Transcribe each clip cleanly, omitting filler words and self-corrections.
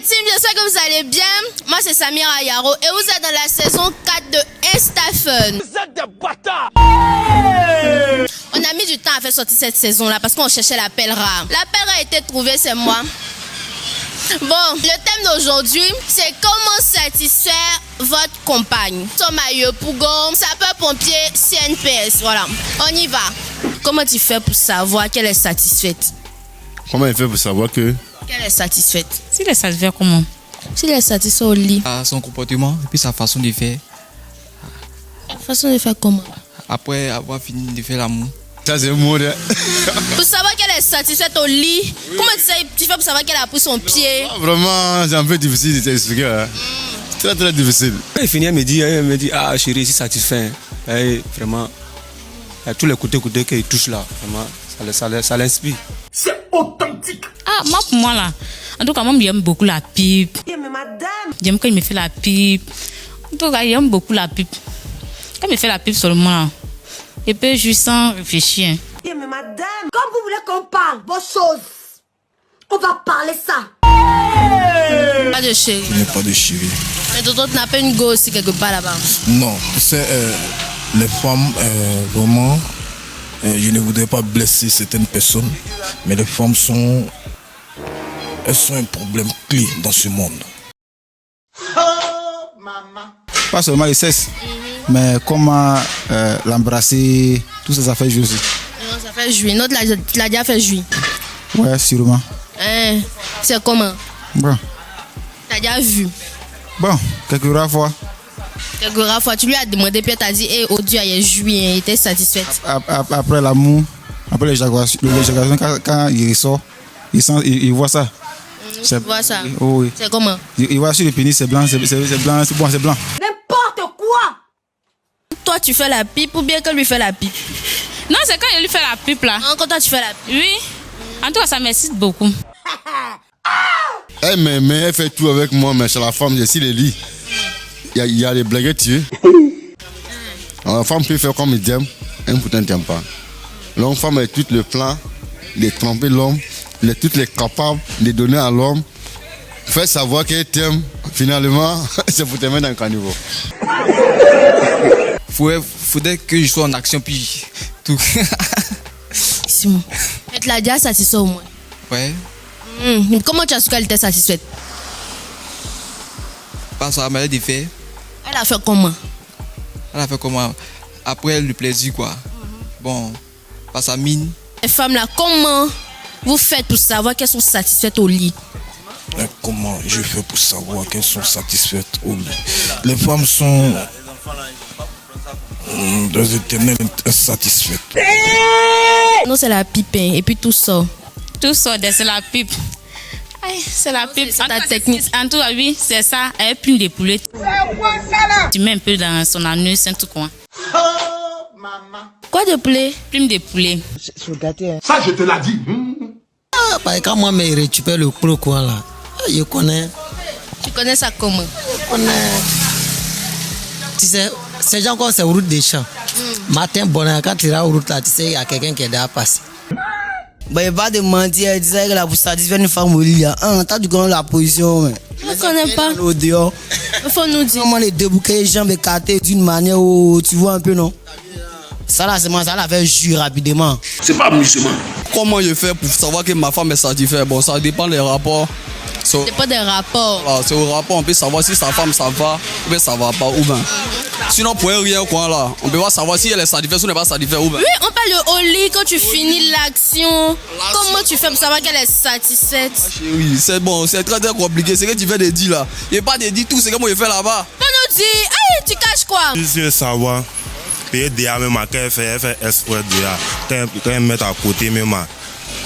team, j'espère que vous allez bien. Moi, c'est Samira Ayaro et vous êtes dans la saison 4 de Instafun. Vous êtes des bâtards! On a mis du temps à faire sortir cette saison-là parce qu'on cherchait la perle rare. La perle a été trouvée, c'est moi. Bon, le thème d'aujourd'hui, c'est comment satisfaire votre compagne. Somailleux, Pougon, sapeur-pompier, CNPS, voilà. On y va. Comment tu fais pour savoir qu'elle est satisfaite? Comment elle fait pour savoir que... Qu'elle est satisfaite? S'il est satisfait, comment? S'il est satisfait au lit. Son comportement et puis sa façon de faire. Façon de faire comment? Après avoir fini de faire l'amour. Ça c'est un mot de... Pour savoir qu'elle est satisfaite au lit, comment tu fais pour savoir qu'elle a pris son pied? Vraiment, c'est un peu difficile de t'expliquer. Hein. Très très difficile. Quand il finit, elle me dit, ah chérie, je suis satisfait. Et vraiment, il y a tous les côtés qu'il touche là. Vraiment, ça l'inspire. C'est authentique. Ah, moi, pour moi là. En tout cas, moi, j'aime beaucoup la pipe. Mais madame. J'aime quand il me fait la pipe. En tout cas, j'aime beaucoup la pipe. Quand il me fait la pipe seulement là, et puis juste sans réfléchir. Mais madame, comme vous voulez qu'on parle vos choses, on va parler ça. Pas de chérie. Je n'ai pas de chérie. Mais d'autres n'as pas une go aussi quelque part là-bas. Non, c'est les femmes, vraiment, je ne voudrais pas blesser certaines personnes, mais les femmes elles sont un problème clé dans ce monde. Pas seulement le sexe, mais comment l'embrasser, tout ça, ça fait jouer aussi. Non, ça fait jouer. Notre l'a déjà fait jouer. Ouais, sûrement. C'est comment? Bon. T'as déjà vu? Bon, quelques rares fois. Quelques rares fois, tu lui as demandé, puis t'as dit, hey, oh Dieu, il est joué, il était satisfaite. Après l'amour, après l'éjaculation, quand il ressort, il voit ça. Tu vois ça? Oh, oui. C'est comment? Il voit sur le pénis, c'est blanc, c'est blanc, c'est bon, c'est blanc. N'importe quoi. Toi, tu fais la pipe ou bien que lui fait la pipe? Non, c'est quand il lui fait la pipe là. Non, quand toi, tu fais la pipe. Oui. En tout cas, ça m'excite beaucoup. Elle m'aime, elle fait tout avec moi, mais chez la femme, j'ai si les lits. Il y a des blagues tuées. La femme peut faire comme il t'aime, un putain ne t'aime pas. L'homme femme a tout le plan de tromper l'homme, il a toutes les capables de donner à l'homme. Faire savoir qu'elle t'aime, finalement, c'est pour te mettre dans le caniveau. Faudrait que je sois en action puis tout. Simon, elle te l'a déjà satisfait au moins. Ouais. Comment tu as su qu'elle était satisfaite? Par sa manière de faire. Elle a fait comment? Elle a fait comment? Après le plaisir quoi. Bon, par sa mine. Les femmes là, comment vous faites pour savoir qu'elles sont satisfaites au lit? Mais comment je fais pour savoir qu'elles sont satisfaites au lit? Les femmes sont des éternelles insatisfaites. Non, c'est la pipe, hein, et puis tout ça. Tout ça, c'est la pipe. Aïe, c'est la pipe. C'est ta technique. En tout cas, oui, c'est ça. Elle plume des poulets. Tu mets un peu dans son anus, un tout coin. Quoi de poulet? Plume des poulets. Ça, je te l'ai dit. Quand moi, je récupère le coin là, je connais. Tu connais ça comment? Je connais. Tu sais, ces gens quand c'est route des champs. Matin, bonheur, quand tu es en route là, tu sais, il y a quelqu'un qui est déjà passé. Bah, il va de mentir, il disait que la pour satisfaire une femme au lit. T'as du connais la position. Je ne connais pas. Au dehors. Il faut nous dire. Comment les débouquer les jambes écartées d'une manière où tu vois un peu, non? Ça là, c'est moi, ça l'a fait jouer rapidement. C'est pas musulman. Comment je fais pour savoir que ma femme est satisfaite? Bon, ça dépend des rapports. C'est pas des rapports. Ah, c'est au rapport, on peut savoir si sa femme ça va ou bien ça va pas ou bien. Sinon, pour rien quoi là, on peut pas savoir si elle est satisfaite ou n'est pas satisfaite ou bien. Oui, on parle de au lit quand tu finis l'action. Comment tu fais pour savoir qu'elle est satisfaite? Oui, c'est bon, c'est très très compliqué. C'est que tu fais des dits là. Il n'y a pas des dits tout, c'est comme je fais là-bas. On nous dit, hey, tu caches quoi? Je veux savoir, puis déjà même quand elle fait espoir déjà, quand elle met à côté même,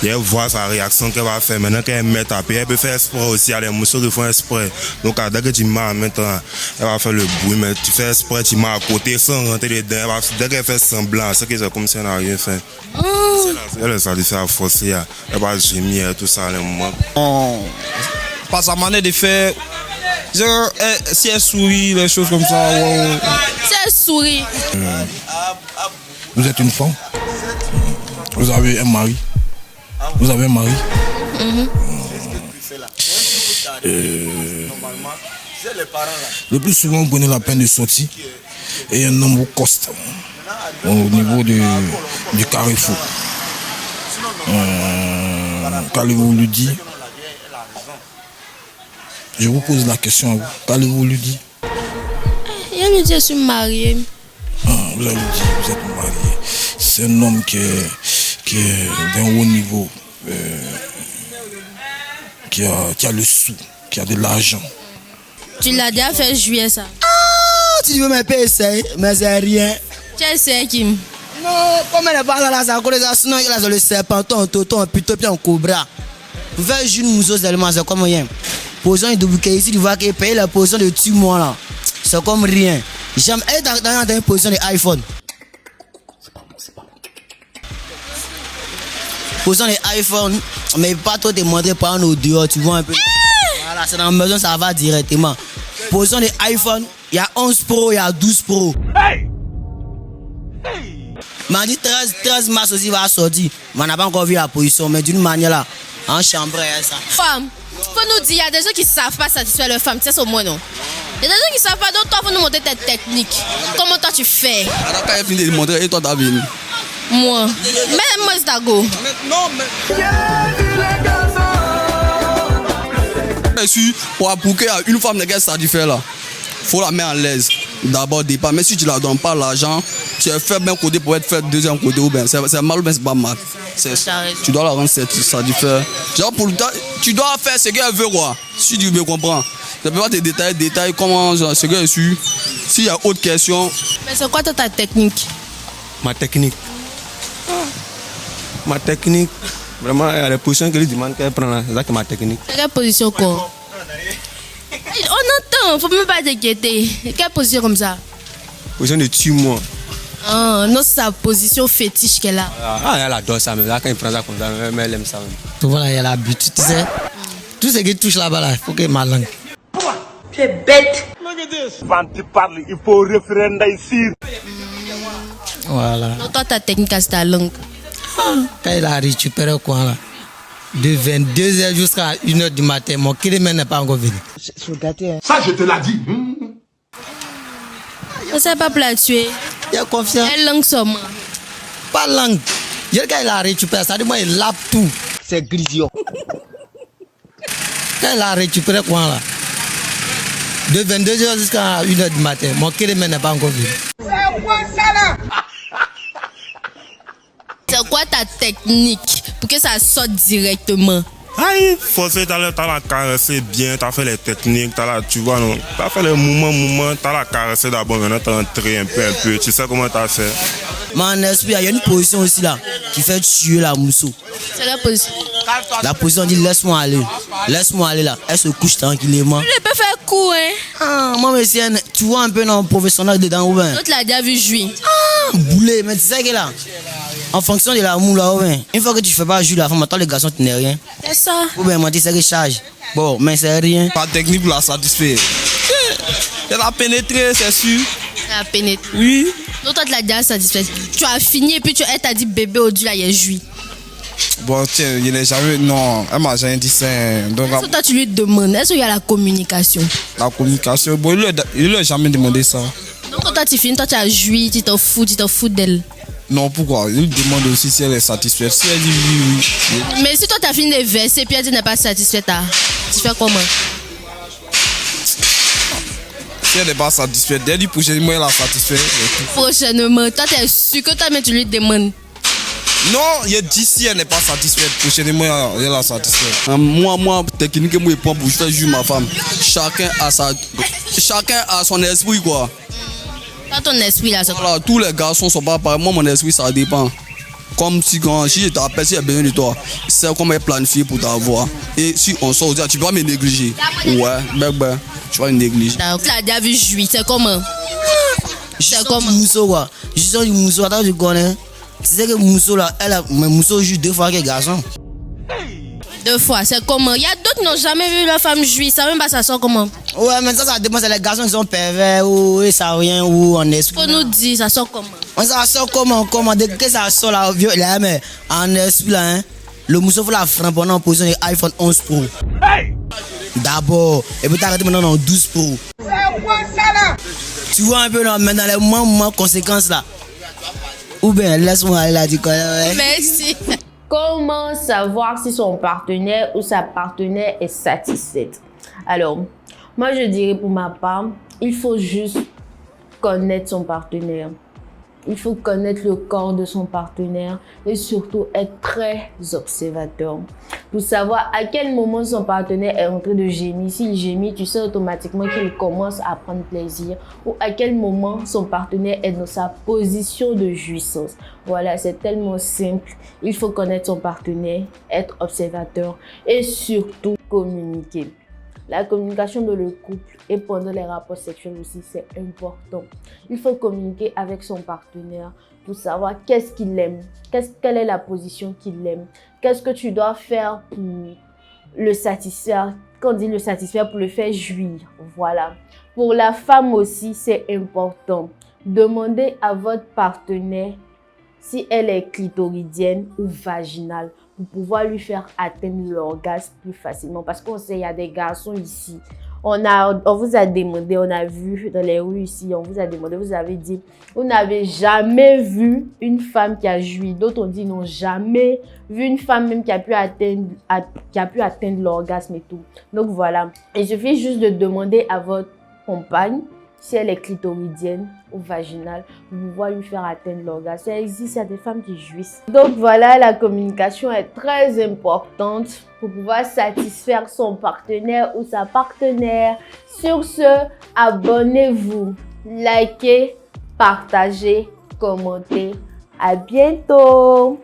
elle voit sa réaction qu'elle va faire. Maintenant qu'elle met à pied, elle peut faire espoir aussi. Il y a des morceaux qui font espoir. Donc dès que tu mets en maintenant, elle va faire le bruit, mais tu fais espoir, tu mets à côté sans rentrer dedans. Dès qu'elle fait semblant, c'est que c'est comme si elle n'a rien fait. Elle est satisfaite à forcer, elle va gémir, tout ça. Par sa manière de faire, si elle sourit, les choses comme ça. Si elle sourit. Vous êtes une femme, vous avez un mari. Vous avez un mari? Le plus souvent, on connaît la peine de sortie et un nombre coste au niveau du carrefour. Qu'allez-vous lui dire? Je vous pose la question à vous. Qu'allez-vous lui dire? Il me dit je suis mariée. Vous allez dire vous êtes marié. C'est un homme qui est d'un haut niveau, qui a le sou, qui a de l'argent. Tu l'as déjà fait juillet ça? Ah, tu veux me payer essayer, mais c'est rien. Tu as essayé Kim? Non, comme elle est pas là, ça connaît ça, sinon il a le serpenton, un toton, un puto, puis un cobra. Vous faites une mousseau seulement, c'est comme rien. Position de bouquet ici, tu vois qu'il paye la position de tue-moi là. C'est comme rien. J'aime être dans une position de iPhone. Position de iPhone, mais pas trop te montrer par un audio, tu vois un peu. Voilà, c'est dans la maison, ça va directement. Position de iPhone, il y a 11 Pro, il y a 12 Pro. M'a dit 13 mars aussi va sortir. Mais on n'a pas encore vu la position, mais d'une manière là, en chambre, ça. Femme, faut nous dire, il y a des gens qui ne savent pas satisfaire leur femme, c'est au moins non. Il y a des gens qui ne savent pas, donc toi, faut nous montrer tes techniques. Comment toi tu fais? Alors quand il finit de montrer, et toi t'as vu? Moi, même moi, c'est ta go. Non, mais. Pour qu'il y ait une femme qui satisfait là, faut la mettre à l'aise. D'abord, départ. Mais si tu ne la donnes pas l'argent, tu es fait d'un côté pour être fait deuxième côté, ou bien c'est mal ou bien c'est pas mal. Tu dois la rendre satisfaite. Genre pour tu dois faire ce qu'elle veut, quoi. Si tu me comprends. Je ne peux pas te détailler comment ce qu'elle est su. S'il y a autre question. Mais c'est quoi ta technique? Ma technique. Ma technique. Vraiment, il y a des positions que lui demande qu'elle prend là. C'est ça que ma technique. Quelle position quoi? On entend, faut même pas t'inquiéter. Quelle position comme ça? Position de tue-moi. Ah, non, c'est sa position fétiche qu'elle a. Ah, elle adore ça, mais là, quand il prend ça comme ça, mais elle aime ça même. Voilà, il y a l'habitude, tu sais. Tout ce qui touche là-bas, là, il faut que ma langue. Tu es bête. Quand tu parles, il faut référender ici. Voilà. Donc, toi, ta technique, c'est ta langue. Quand il a récupéré quoi là, de 22h jusqu'à 1h du matin, mon kilomètre n'est pas encore venu. Ça, je te l'ai dit. Ça, c'est pas pour la tuer. Il y a confiance. Elle langue seulement. Pas langue. Quand il a récupéré, ça dit moi, il lave tout. C'est grisio. Quand il a récupéré quoi là, de 22h jusqu'à 1h du matin, mon kilomètre n'est pas encore venu. C'est quoi ça là? C'est quoi ta technique pour que ça sorte directement? Aïe, forcé, t'as la caresser bien, t'as fait les techniques, tu vois, non, t'as fait les mouvements, t'as la caresser d'abord, maintenant t'as entré un peu, tu sais comment t'as fait. Mon esprit, il y a une position aussi là qui fait tuer la mousseau. C'est la position. La position dit laisse-moi aller là. Elle se couche tranquillement. Tu ne peux faire coup, hein? Ah, moi, mais tu vois un peu dans le professionnel dedans ou bien? L'autre l'a déjà vu jouer. Ah, boulet, mais tu sais que là, en fonction de l'amour là, ou bien, une fois que tu fais pas jouer la femme, attends les garçons, tu n'es rien. C'est ça. Ou bien, moi, tu sais que charge. Bon, mais c'est rien. Pas technique pour la satisfaire. Elle a pénétré, c'est sûr. Elle a pénétré. Oui. Donc toi, tu l'as déjà satisfait. Tu as fini et puis elle t'a dit bébé au Dieu là, il est joui. Bon, tiens, il n'est jamais. Non, elle m'a jamais dit ça. Donc, est-ce que toi, tu lui demandes? Est-ce qu'il y a la communication? la communication, bon, il lui a jamais demandé ça. Donc quand toi, tu finis, toi, tu as joui, tu t'en fous d'elle. Non, pourquoi? Il lui demande aussi si elle est satisfaite. Si elle dit oui, oui. Mais si toi, tu as fini de verser et puis elle dit n'est pas satisfaite, tu fais comment? Si elle n'est pas satisfaite, dès le prochainement, elle a satisfait. Prochainement, toi, tu es sûr que toi, mais tu lui demandes. Non, il dit si elle n'est pas satisfaite, prochainement, elle a satisfait. Moi, technique, moi, pour faire jouer ma femme. Chacun a son esprit, quoi. Pas ton esprit là, c'est quoi? Voilà, tous les garçons sont pas pareils. Moi, mon esprit, ça dépend. Comme si je t'appelle, si il y a besoin de toi, c'est comment elle planifie pour t'avoir. Et si on sort, tu vas me négliger. Ouais, tu vas me négliger. Donc, tu l'as déjà vu jouer, c'est comment? C'est comment? Mousseau, quoi. Je sens du mousseau, attends, tu connais. Tu sais que mousseau là, mais mousseau joue 2 fois que garçon. 2 fois, c'est comment? Il y a d'autres qui n'ont jamais vu leur femme jouir, ça même pas ça sort comment? Ouais, mais ça dépend, c'est les garçons qui sont pervers ou ils savent rien ou en esprit. Faut nous dire, ça sort comment? Ça sort comment? Dès que ça sort là, mais en esprit là, hein, le mousseau faut la frapper en position de iPhone 11 Pro. Hey! D'abord, et puis t'arrêter maintenant dans 12 pour. Tu vois un peu maintenant les moments conséquences là. Ou bien laisse-moi aller là du coup. Merci. Comment savoir si son partenaire ou sa partenaire est satisfaite? Alors, moi je dirais pour ma part, il faut juste connaître son partenaire. Il faut connaître le corps de son partenaire et surtout être très observateur pour savoir à quel moment son partenaire est en train de gémir. S'il gémit, tu sais automatiquement qu'il commence à prendre plaisir, ou à quel moment son partenaire est dans sa position de jouissance. Voilà, c'est tellement simple. Il faut connaître son partenaire, être observateur et surtout communiquer. La communication dans le couple et pendant les rapports sexuels aussi, c'est important. Il faut communiquer avec son partenaire pour savoir qu'est-ce qu'il aime, quelle est la position qu'il aime, qu'est-ce que tu dois faire pour le satisfaire, quand on dit le satisfaire, pour le faire jouir. Voilà. Pour la femme aussi, c'est important. Demandez à votre partenaire si elle est clitoridienne ou vaginale, pour pouvoir lui faire atteindre l'orgasme plus facilement. Parce qu'on sait, il y a des garçons ici. On vous a demandé, on a vu dans les rues ici, on vous a demandé, vous avez dit, vous n'avez jamais vu une femme qui a joui. D'autres ont dit, n'ont jamais vu une femme même qui a pu atteindre l'orgasme et tout. Donc voilà, il suffit juste de demander à votre compagne si elle est clitoridienne ou vaginale, pour pouvoir lui faire atteindre l'orgasme. Ça existe, il y a des femmes qui jouissent. Donc voilà, la communication est très importante pour pouvoir satisfaire son partenaire ou sa partenaire. Sur ce, abonnez-vous, likez, partagez, commentez. À bientôt!